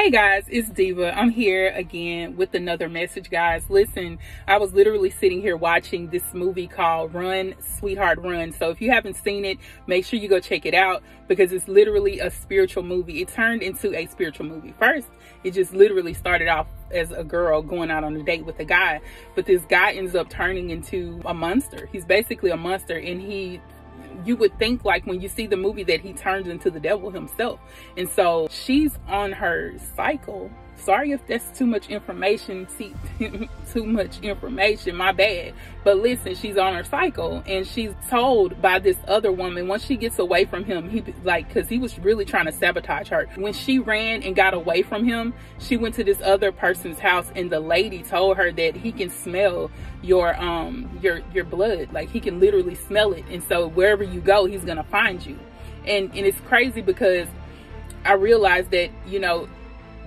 Hey guys, it's Diva. I'm here again with another message, guys. Listen, I was literally sitting here watching this movie called Run, Sweetheart Run. So if you haven't seen it, make sure you go check it out because it's literally a spiritual movie. It turned into a spiritual movie. First, it just literally started off as a girl going out on a date with a guy, but this guy ends up turning into a monster. He's basically a monster, and you would think, like, when you see the movie, that he turns into the devil himself. And so she's on her cycle. Sorry if that's too much information. Too much information, my bad. But listen, she's on her cycle, and she's told by this other woman, once she gets away from him, because he was really trying to sabotage her. When she ran and got away from him, she went to this other person's house, and the lady told her that he can smell your blood. Like, he can literally smell it, and so wherever you go, he's gonna find you. And it's crazy because I realized that, you know,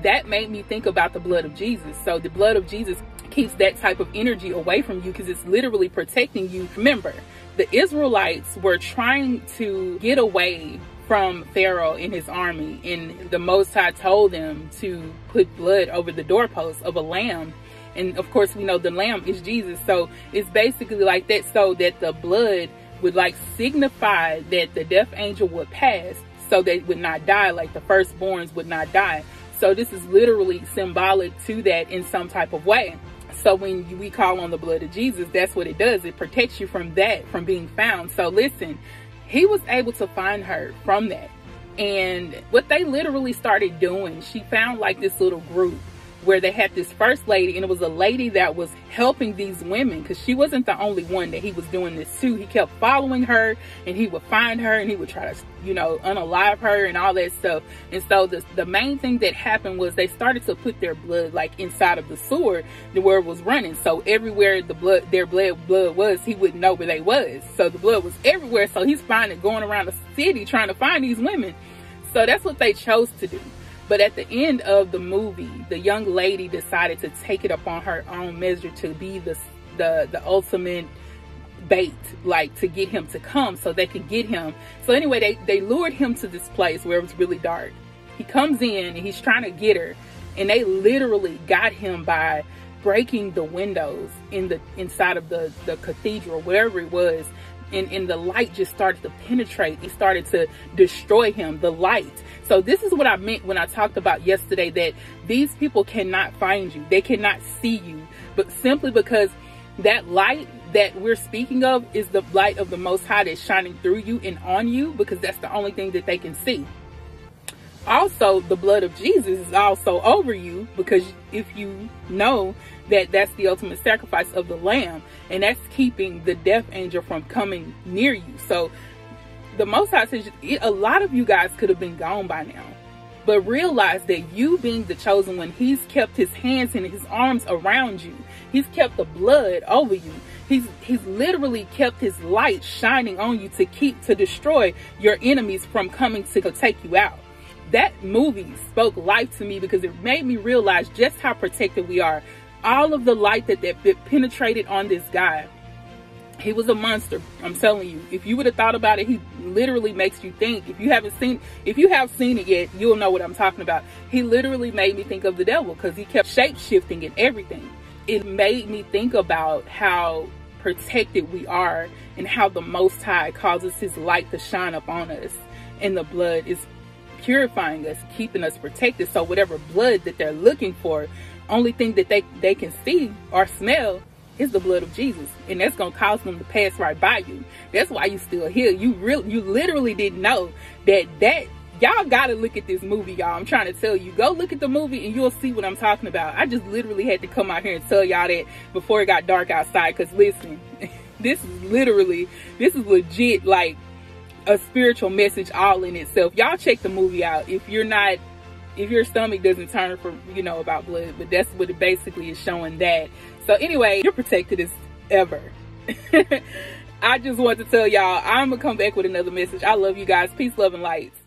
that made me think about the blood of Jesus. So the blood of Jesus keeps that type of energy away from you because it's literally protecting you. Remember, the Israelites were trying to get away from Pharaoh and his army, and the Most High told them to put blood over the doorpost of a lamb. And of course, we know the lamb is Jesus. So it's basically like that, so that the blood would like signify that the death angel would pass, so they would not die, like the firstborns would not die. So this is literally symbolic to that in some type of way. So when we call on the blood of Jesus, that's what it does. It protects you from that, from being found. So listen, he was able to find her from that. And what they literally started doing, she found like this little group where they had this first lady, and it was a lady that was helping these women, because she wasn't the only one that he was doing this to. He kept following her, and he would find her, and he would try to, you know, unalive her and all that stuff. And so the main thing that happened was they started to put their blood like inside of the sewer where it was running. So everywhere their blood was, he wouldn't know where they was. So the blood was everywhere. So he's going around the city trying to find these women. So that's what they chose to do. But at the end of the movie, the young lady decided to take it upon her own measure to be the ultimate bait, like to get him to come so they could get him. So anyway, they lured him to this place where it was really dark. He comes in and he's trying to get her, and they literally got him by breaking the windows inside of the cathedral, wherever it was. And the light just started to penetrate. It started to destroy him, the light. So this is what I meant when I talked about yesterday, that these people cannot find you. They cannot see you, but simply because that light that we're speaking of is the light of the Most High that's shining through you and on you, because that's the only thing that they can see. Also, the blood of Jesus is also over you, because if you know that that's the ultimate sacrifice of the lamb, and that's keeping the death angel from coming near you. So the Most High says a lot of you guys could have been gone by now, but realize that you being the chosen one, he's kept his hands and his arms around you. He's kept the blood over you. He's literally kept his light shining on you to destroy your enemies from coming to go take you out. That movie spoke life to me because it made me realize just how protected we are. All of the light that penetrated on this guy, he was a monster. I'm telling you, if you would have thought about it, he literally makes you think. If you have seen it yet, you'll know what I'm talking about. He literally made me think of the devil because he kept shape-shifting and everything. It made me think about how protected we are and how the Most High causes his light to shine upon us, and the blood is purifying us, keeping us protected. So whatever blood that they're looking for, only thing that they can see or smell is the blood of Jesus, and that's gonna cause them to pass right by you. That's why you still here. You literally didn't know that y'all gotta look at this movie, y'all. I'm trying to tell you, go look at the movie and you'll see what I'm talking about. I just literally had to come out here and tell y'all that before it got dark outside, because listen, this is legit like a spiritual message all in itself. Y'all check the movie out if your stomach doesn't turn for, you know, about blood, but that's what it basically is showing that. So anyway, you're protected as ever. I just want to tell y'all, I'm gonna come back with another message. I love you guys. Peace, love, and lights.